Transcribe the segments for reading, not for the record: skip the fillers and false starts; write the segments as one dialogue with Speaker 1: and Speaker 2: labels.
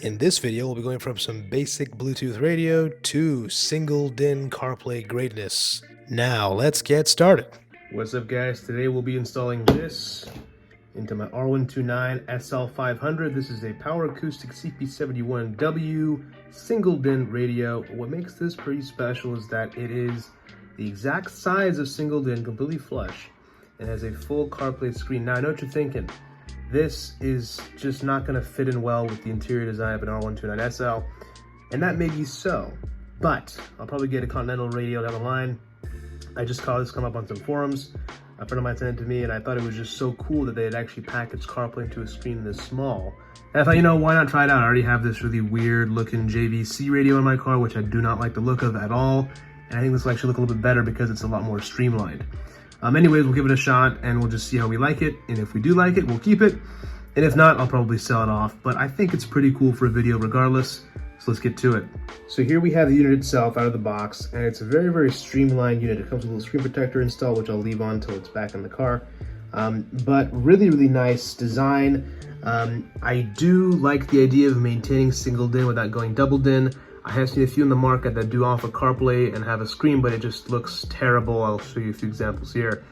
Speaker 1: In this video, we'll be going from some basic Bluetooth radio to single DIN CarPlay greatness. Now, let's get started. What's up, guys? Today we'll be installing this into my R129 SL500. This is a Power Acoustik CP71W single DIN radio. What makes this pretty special is that it is the exact size of single DIN, completely flush, and has a full CarPlay screen. Now, I know what you're thinking. This is just not going to fit in well with the interior design of an R129 SL, and that may be so, but I'll probably get a Continental radio down the line. I just saw this come up on some forums. A friend of mine sent it to me, and I thought it was just so cool that they had actually packaged CarPlay into a screen this small. And I thought, you know, why not try it out? I already have this really weird looking JVC radio in my car, which I do not like the look of at all, and I think this will actually look a little bit better because it's a lot more streamlined. Anyways, we'll give it a shot and we'll just see how we like it. And if we do like it, we'll keep it. And if not, I'll probably sell it off. But I think it's pretty cool for a video regardless. So let's get to it. So here we have the unit itself out of the box. And it's a very, very streamlined unit. It comes with a little screen protector install, which I'll leave on until it's back in the car. But really, really nice design. I do like the idea of maintaining single DIN without going double DIN. I have seen a few in the market that do offer CarPlay and have a screen, but it just looks terrible. I'll show you a few examples here.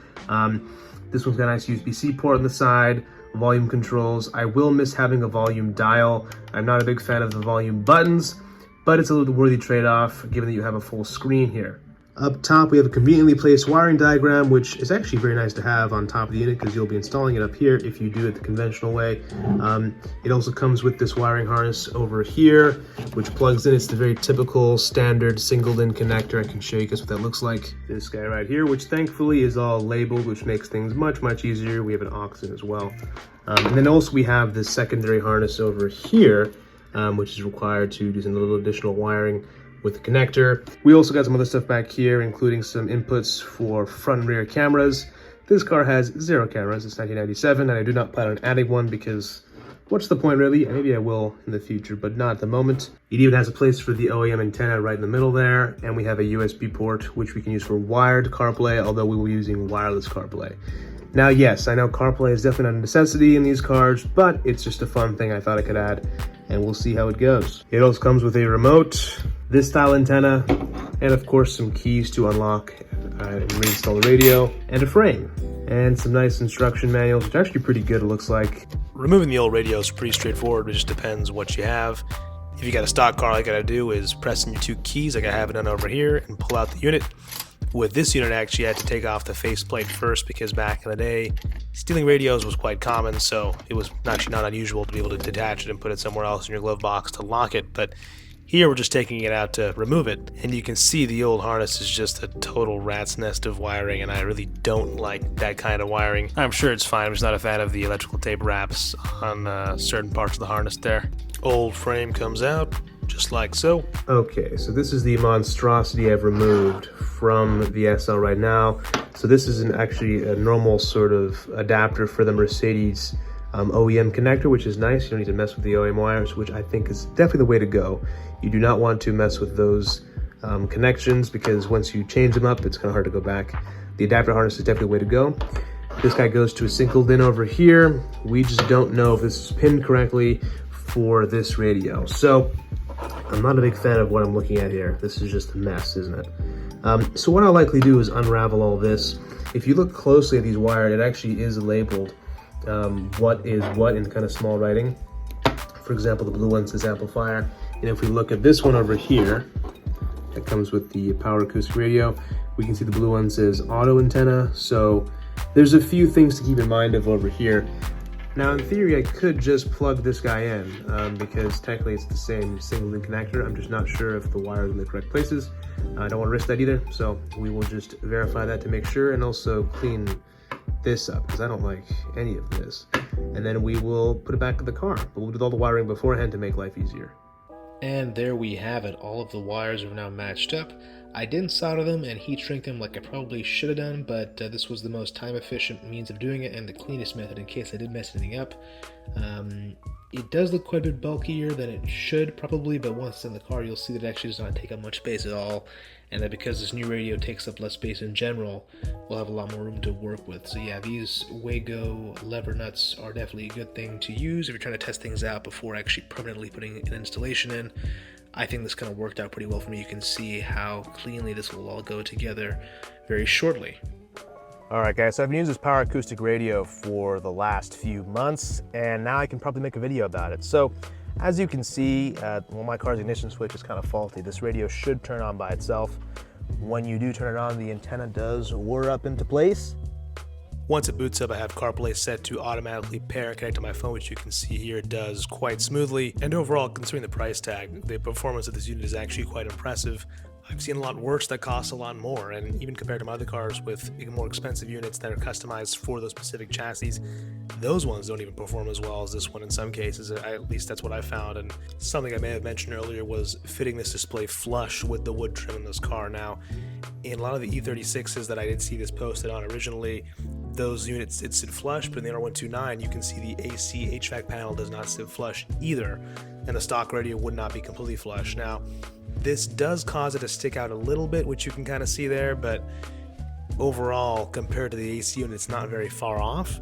Speaker 1: This one's got a nice USB-C port on the side, volume controls. I will miss having a volume dial. I'm not a big fan of the volume buttons, but it's a little worthy trade-off given that you have a full screen here. Up top, we have a conveniently placed wiring diagram, which is actually very nice to have on top of the unit because you'll be installing it up here if you do it the conventional way. It also comes with this wiring harness over here, which plugs in. It's the very typical standard single DIN connector. I can show you guys what that looks like. This guy right here, which thankfully is all labeled, which makes things much, much easier. We have an aux in as well. And then also we have this secondary harness over here, which is required to do some little additional wiring with the connector. We also got some other stuff back here, including some inputs for front and rear cameras. This car has 0 cameras. It's 1997, and I do not plan on adding one because what's the point really? Maybe I will in the future, but not at the moment. It even has a place for the OEM antenna right in the middle there, and we have a USB port, which we can use for wired CarPlay, although we will be using wireless CarPlay. Now, yes, I know CarPlay is definitely not a necessity in these cars, but it's just a fun thing I thought I could add, and we'll see how it goes. It also comes with a remote, this style antenna, and of course some keys to unlock and reinstall the radio, and a frame, and some nice instruction manuals, which are actually pretty good, it looks like. Removing the old radio is pretty straightforward. It just depends what you have. If you got a stock car, all I gotta do is press in your 2 keys like I have it done over here and pull out the unit. With this unit, I actually had to take off the faceplate first because back in the day, stealing radios was quite common, so it was actually not unusual to be able to detach it and put it somewhere else in your glove box to lock it. But here we're just taking it out to remove it, and you can see the old harness is just a total rat's nest of wiring, and I really don't like that kind of wiring. I'm sure it's fine, I'm just not a fan of the electrical tape wraps on certain parts of the harness there. Old frame comes out, just like so. Okay, so this is the monstrosity I've removed from the SL right now. So this is actually a normal sort of adapter for the Mercedes OEM connector, which is nice. You don't need to mess with the OEM wires, which I think is definitely the way to go. You do not want to mess with those connections because once you change them up, it's kind of hard to go back. The adapter harness is definitely the way to go. This guy goes to a single DIN over here. We just don't know if this is pinned correctly for this radio. So I'm not a big fan of what I'm looking at here. This is just a mess, isn't it? So what I'll likely do is unravel all this. If you look closely at these wires, it actually is labeled what is what in kind of small writing. For example, the blue one says amplifier. And if we look at this one over here, that comes with the Power Acoustik radio, we can see the blue one says auto antenna. So there's a few things to keep in mind of over here. Now, in theory, I could just plug this guy in because technically it's the same single DIN connector. I'm just not sure if the wire is in the correct places. I don't want to risk that either, so we will just verify that to make sure and also clean this up because I don't like any of this. And then we will put it back in the car, but we'll do all the wiring beforehand to make life easier. And there we have it. All of the wires are now matched up. I didn't solder them and heat shrink them like I probably should have done, but this was the most time efficient means of doing it and the cleanest method in case I did mess anything up. It does look quite a bit bulkier than it should probably, but once it's in the car, you'll see that it actually does not take up much space at all, and that because this new radio takes up less space in general, we'll have a lot more room to work with. So yeah, these Wago lever nuts are definitely a good thing to use if you're trying to test things out before actually permanently putting an installation in. I think this kind of worked out pretty well for me. You can see how cleanly this will all go together very shortly. Alright guys, so I've been using this Power Acoustik radio for the last few months, and now I can probably make a video about it. So, as you can see, well, my car's ignition switch is kind of faulty. This radio should turn on by itself. When you do turn it on, the antenna does whir up into place. Once it boots up, I have CarPlay set to automatically pair and connect to my phone, which you can see here it does quite smoothly. And overall, considering the price tag, the performance of this unit is actually quite impressive. I've seen a lot worse that cost a lot more, and even compared to my other cars with even more expensive units that are customized for those specific chassis, those ones don't even perform as well as this one in some cases. At least that's what I found. And something I may have mentioned earlier was fitting this display flush with the wood trim in this car. Now, in a lot of the E36s that I did see this posted on originally, those units did sit flush, but in the R129 you can see the AC HVAC panel does not sit flush either, and the stock radio would not be completely flush. Now, this does cause it to stick out a little bit, which you can kind of see there, but overall, compared to the AC unit, it's not very far off.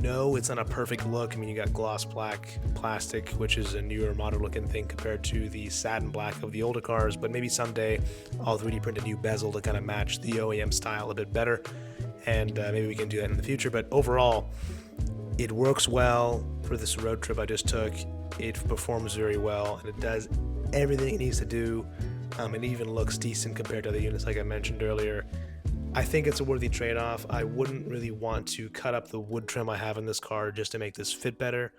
Speaker 1: No, it's not a perfect look. I mean, you got gloss black plastic, which is a newer, modern looking thing compared to the satin black of the older cars, but maybe someday I'll 3D print a new bezel to kind of match the OEM style a bit better, and maybe we can do that in the future. But overall, it works well for this road trip I just took. It performs very well, and it does everything it needs to do. It even looks decent compared to other units like I mentioned earlier. I think it's a worthy trade-off. I wouldn't really want to cut up the wood trim I have in this car just to make this fit better,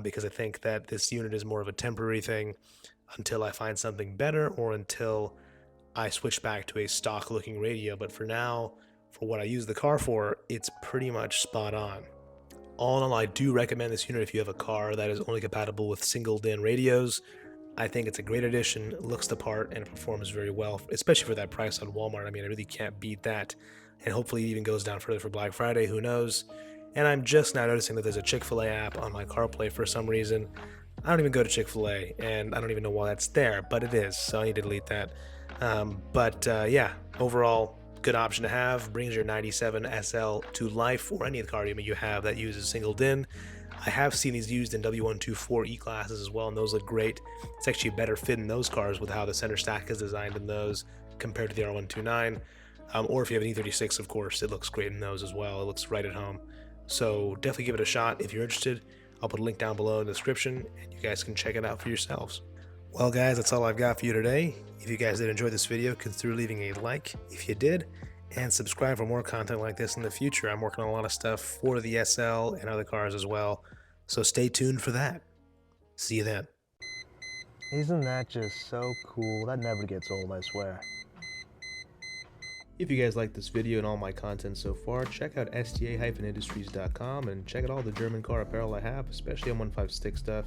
Speaker 1: because I think that this unit is more of a temporary thing until I find something better or until I switch back to a stock looking radio. But for now, for what I use the car for, it's pretty much spot on. All in all, I do recommend this unit if you have a car that is only compatible with single DIN radios. I think it's a great addition, looks the part, and performs very well, especially for that price on Walmart. I mean, I really can't beat that. And hopefully it even goes down further for Black Friday, who knows. And I'm just now noticing that there's a Chick-fil-A app on my CarPlay for some reason. I don't even go to Chick-fil-A, and I don't even know why that's there, but it is, so I need to delete that. Yeah, overall, good option to have. Brings your 97 SL to life, or any of the car you have that uses single DIN. I have seen these used in W124 E-classes as well, and those look great. It's actually a better fit in those cars with how the center stack is designed in those compared to the R129. Or if you have an E36, of course, it looks great in those as well. It looks right at home. So definitely give it a shot if you're interested. I'll put a link down below in the description, and you guys can check it out for yourselves. Well guys, that's all I've got for you today. If you guys did enjoy this video, consider leaving a like if you did, and subscribe for more content like this in the future. I'm working on a lot of stuff for the SL and other cars as well, so stay tuned for that. See you then.
Speaker 2: Isn't that just so cool? That never gets old, I swear.
Speaker 1: If you guys like this video and all my content so far, check out STA-Industries.com and check out all the German car apparel I have, especially M15 stick stuff.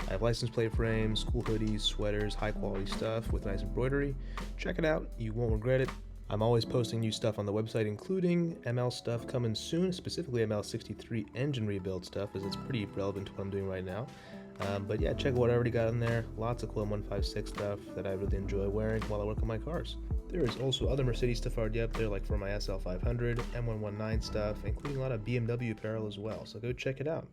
Speaker 1: I have license plate frames, cool hoodies, sweaters, high quality stuff with nice embroidery. Check it out, you won't regret it. I'm always posting new stuff on the website, including ML stuff coming soon, specifically ML63 engine rebuild stuff, as it's pretty relevant to what I'm doing right now. But yeah, check out what I already got in there. Lots of cool M156 stuff that I really enjoy wearing while I work on my cars. There is also other Mercedes stuff already up there, like for my SL500, M119 stuff, including a lot of BMW apparel as well, so go check it out.